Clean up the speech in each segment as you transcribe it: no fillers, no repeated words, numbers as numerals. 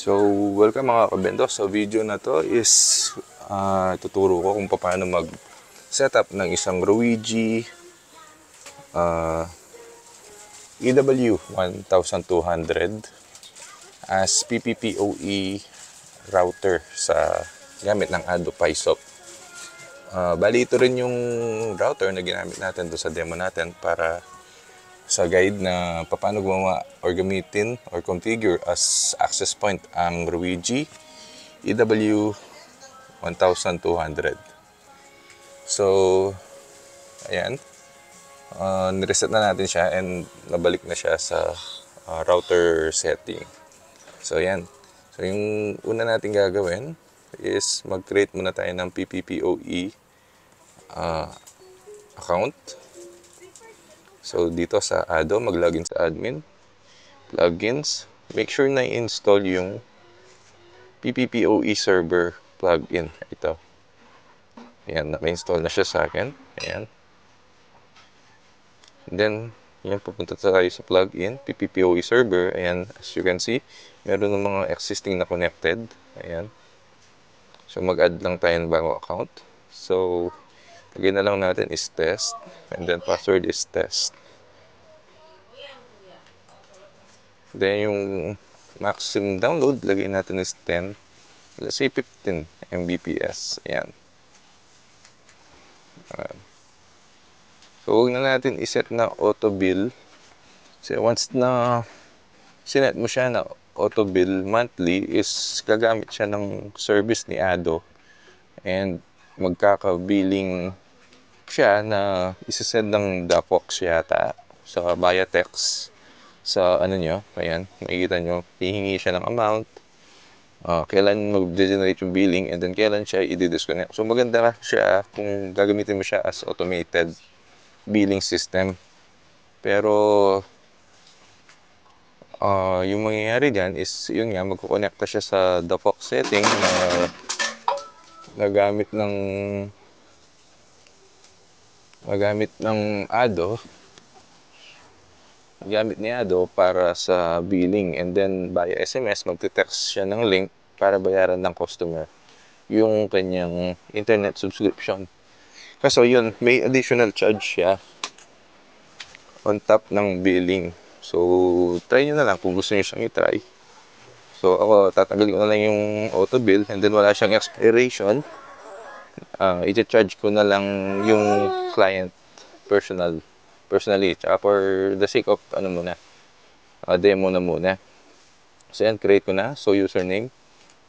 So, welcome mga kabendo. Sa video na to is tuturo ko kung paano mag-setup ng isang Ryoigi EW1200 as PPPoE router sa gamit ng Ado PiSoft. Bali ito rin yung router na ginamit natin doon sa demo natin para sa guide na paano gumawa or gamitin or configure as access point ang Ryoigi EW1200. So, ayan. Nireset na natin siya and nabalik na siya sa router setting. So, ayan. So, yung una natin gagawin is mag-create muna tayo ng PPPoE account. So, dito sa Ado, mag-login sa admin, plugins, make sure na i-install yung PPPoE server plugin. Ito. Ayan, naka-install na siya sa akin. Ayan. And then, yan, pupunta tayo sa plugin, PPPoE server. Ayan, as you can see, meron ng mga existing na connected. Ayan. So, mag-add lang tayo ng bagong account. So, lagyan na lang natin is test. And then, password is test. Then, yung maximum download, lagyan natin is 10. Let's say 15 Mbps. Ayan. So, huwag na natin iset na auto bill. So, once na sinet mo siya na auto bill monthly, is gagamit siya ng service ni Ado. And magkaka-billing siya na isasend ng Dapox yata sa via text sa ano nyo. Ayan, makikita nyo, hihingi siya ng amount, kailan mag-generate yung billing, and then kailan siya i-disconnect. So maganda siya kung gagamitin mo siya as automated billing system. Pero yung mangyayari dyan is yun nga, magkukonekta siya sa Dapox setting na nagamit ng Ado, gamit ni Ado para sa billing, and then via SMS magte-text siya ng link para bayaran ng customer yung kanyang internet subscription. Kaso yun, may additional charge siya on top ng billing. So, try nyo na lang kung gusto nyo siyang i-try. So, ako, tatanggalin ko na lang yung auto bill, and then wala siyang expiration. I-charge ko na lang yung client personally, tsaka for the sake of demo na muna. So yan, create ko na. So username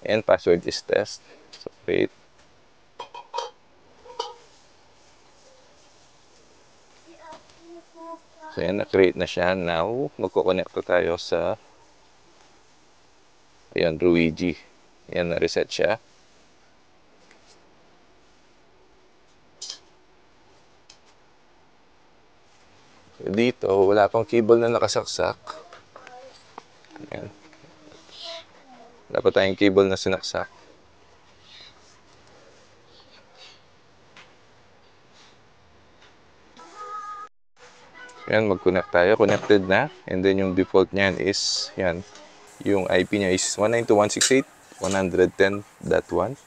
and password is test. So create. So yan, na-create na siya. Now, magkoconnect tayo sa ayan, Ryoigi. Yan, na-reset siya. Dito, wala pang cable na nakasaksak. Ayan. Wala pa tayong cable na sinaksak. Ayan, mag-connect tayo. Connected na. And then yung default niyan is, yan, yung IP niya is 192.168.110.1.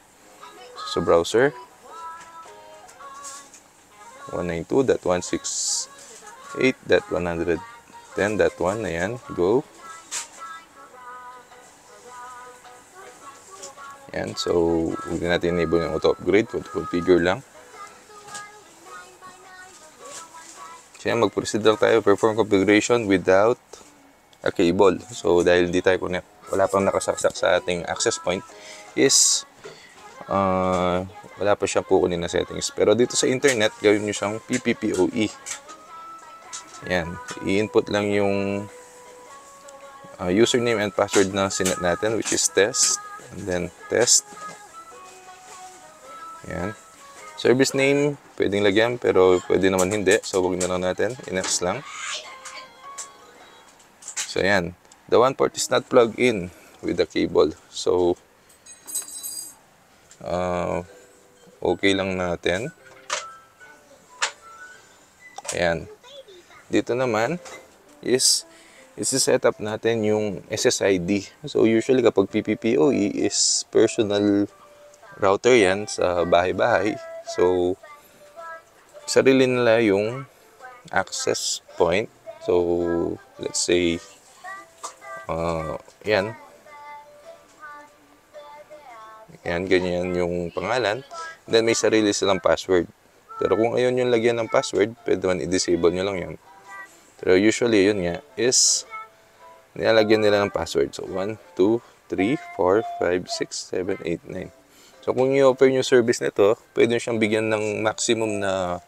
So browser, 192.168.110.1. Ayan, go. Ayan, so huwag natin enable yung auto upgrade, configure lang. So yan, mag-proceed lang tayo, perform configuration without a cable. So dahil di tayo connect, wala pang nakasaksak sa ating access point, is wala pa siyang kukunin na settings. Pero dito sa internet, gawin nyo siyang PPPoE. Ayan, i-input lang yung username and password na sinet natin, which is test. And then test. Ayan. Service name, pwedeng lagyan, pero pwede naman hindi. So, huwag na lang natin. I-next lang. So, ayan. The one port is not plugged in with the cable. So, okay lang natin. Ayan. Dito naman is isi-set up natin yung SSID. So usually kapag PPPoE is personal router yan sa bahay-bahay. So sarili nila yung access point. So let's say yan. Yan, ganyan yung pangalan. Then may sarili silang password. Pero kung ayaw nyo lagyan ng password, pwede man i-disable nyo lang yan. Pero usually yun nga is nilalagyan nila ng password. So 1, 2, 3, 4, 5, 6, 7, 8, 9. So kung i-offer nyo service nito, pwede nyo siyang bigyan ng maximum na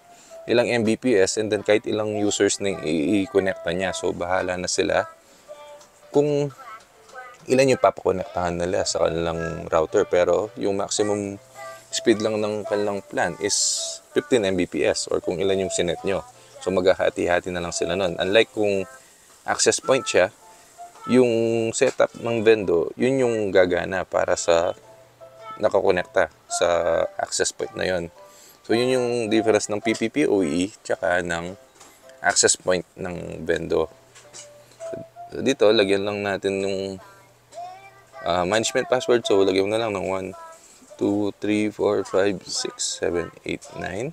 ilang Mbps and then kahit ilang users na i-connecta niya. So bahala na sila kung ilan yung papakonektahan nila sa kanilang router. Pero yung maximum speed lang ng kanilang plan is 15 Mbps or kung ilan yung sinet nyo. So maghahati-hati na lang sila nun. Unlike kung access point siya, yung setup ng vendor, yun yung gagana para sa nakakonekta sa access point na yun. So yun yung difference ng PPPoE tsaka ng access point ng vendor. So dito, lagyan lang natin yung management password. So lagyan mo na lang ng 1, 2, 3, 4, 5, 6, 7, 8, 9.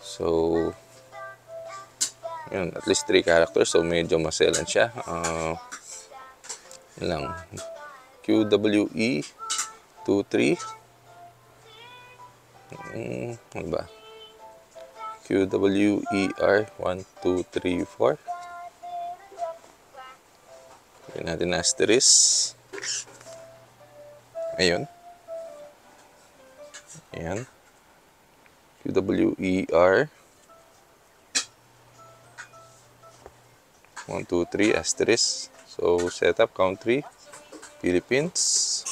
So yun, at least 3 characters. So medyo maselan siya. Yun lang. QWE 23. Ano ba? QWER 1, 2, 3, 4. Lagyan natin asterisk. Ayun. Ayan. QWER 1, 2, 3 asterisk. So setup country Philippines.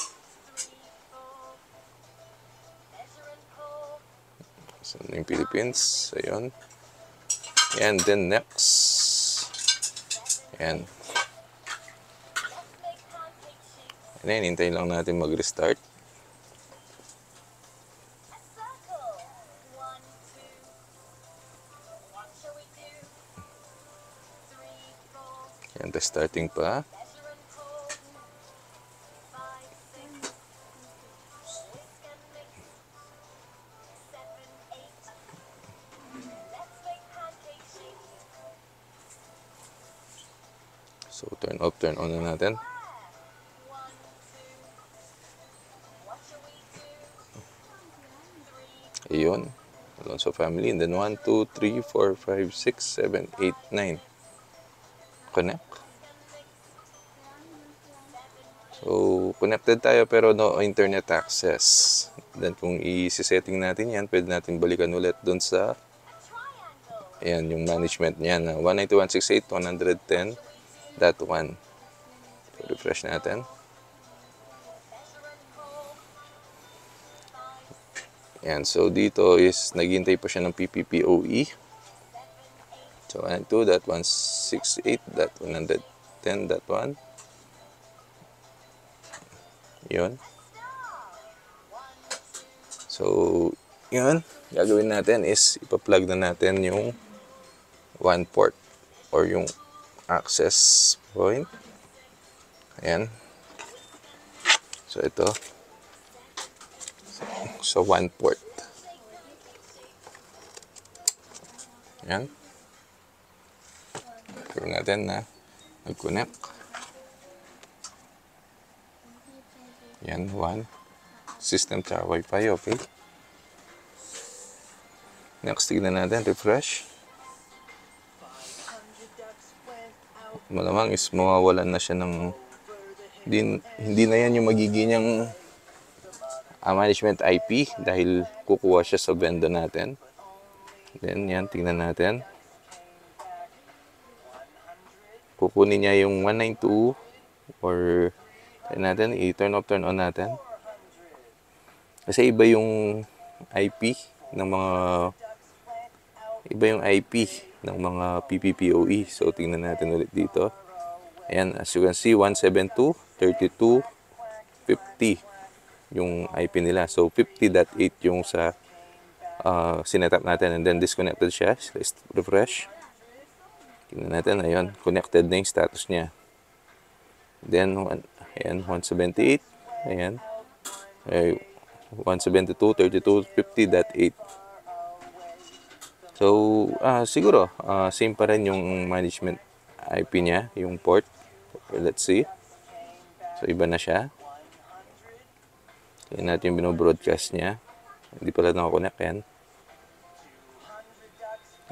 So yung Philippines. Ayun. And then next. Ayan. Ayan, hintayin lang natin mag-restart. Ayan, starting pa. So, turn off, turn on na natin. Ayun. Alonso family. And then 1, 2, 3, 4, 5, 6, 7, 8, 9. Connect. So, connected tayo pero no internet access. Then, kung i-setting natin yan, pwede natin balikan ulit doon sa ayan, yung management niya na 192.168.110.1. So, refresh natin. Ayan, so dito is naghihintay pa siya ng PPPoE. So 192.168.110.1. Yun. So, yun. Gagawin natin is ipa-plug na natin yung one port or yung access point. Ayan. So, ito. So, one port. Ayan. Gawin natin na mag-connect. Ayan, one. System tsaka Wi-Fi, okay. Next, tignan natin, refresh. Malamang is mawawalan na siya ng hindi na yan yung magiging yung management IP dahil kukuha siya sa vendor natin. Then yan, tingnan natin. Kukunin niya yung 192 or natin i-turn off, turn on natin. Kasi iba yung IP ng mga PPPoE. So tingnan natin ulit dito. Ayan, as you can see 172.32.50 yung IP nila. So 50.8 yung sa sinetap natin and then disconnected siya. Let's refresh. Tingnan natin, ayun, connected na yung status niya. Then, ayan, 178, ayan, ay, 172.32.50.8. So, siguro, same pa rin yung management IP niya, yung port. Let's see. So, iba na siya. Tingnan natin yung binobroadcast niya. Hindi pala nakakonect yan.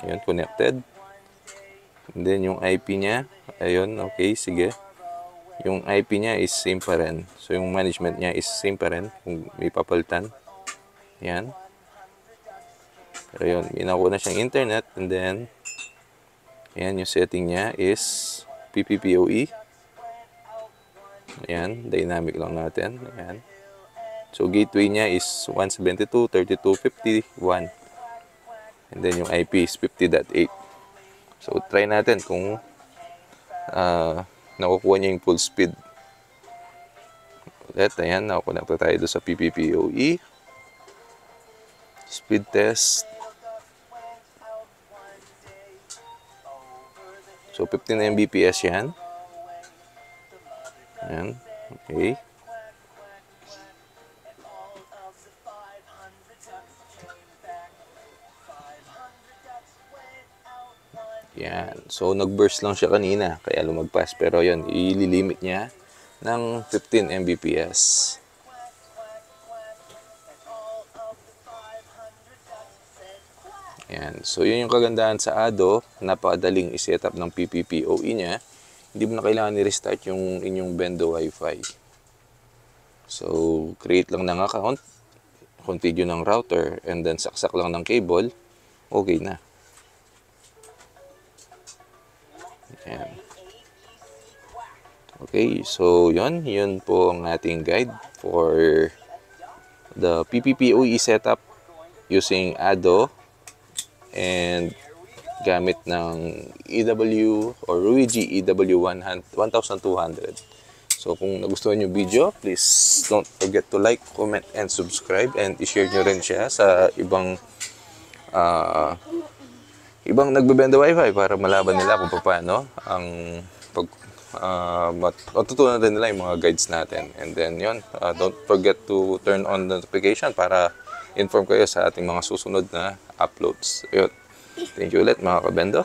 Ayun, connected. And then, yung IP niya, ayun, okay, sige. Yung IP niya is same pa rin. So, yung management niya is same pa rin. Kung may papalitan. Yan. Pero yun, ginawa na siyang internet. And then, ayan, yung setting niya is PPPoE. Ayan, dynamic lang natin. Ayan. So, gateway niya is 172.32.50.1. And then, yung IP is 50.8. So, try natin kung nakukuha niya yung full speed. Ulit, ayan, nakakonekta tayo doon sa PPPoE. Speed test. So, 15 Mbps yan. Ayan, okay. Yan. So, nag-burst lang siya kanina, kaya lumagpas. Pero yun, ililimit niya ng 15 Mbps. Yan. So, yun yung kagandahan sa Ado. Napakadaling i-set up ng PPPoE niya. Hindi mo na kailangan i-restart yung inyong Bendo Wi-Fi. So, create lang ng account, configure ng router, and then saksak lang ng cable, okay na. Ayan. Okay, so yun po ang ating guide for the PPPoE setup using Ado and gamit ng EW or Ruigi EW1200. So kung nagustuhan yung video, please don't forget to like, comment, and subscribe, and i-share nyo rin siya sa ibang nagbebenta wifi para malaman nila kung paano ang matutunan din nila yung mga guides natin. And then yun, don't forget to turn on the notification para inform kayo sa ating mga susunod na uploads. Yun. Thank you ulit mga kabendo.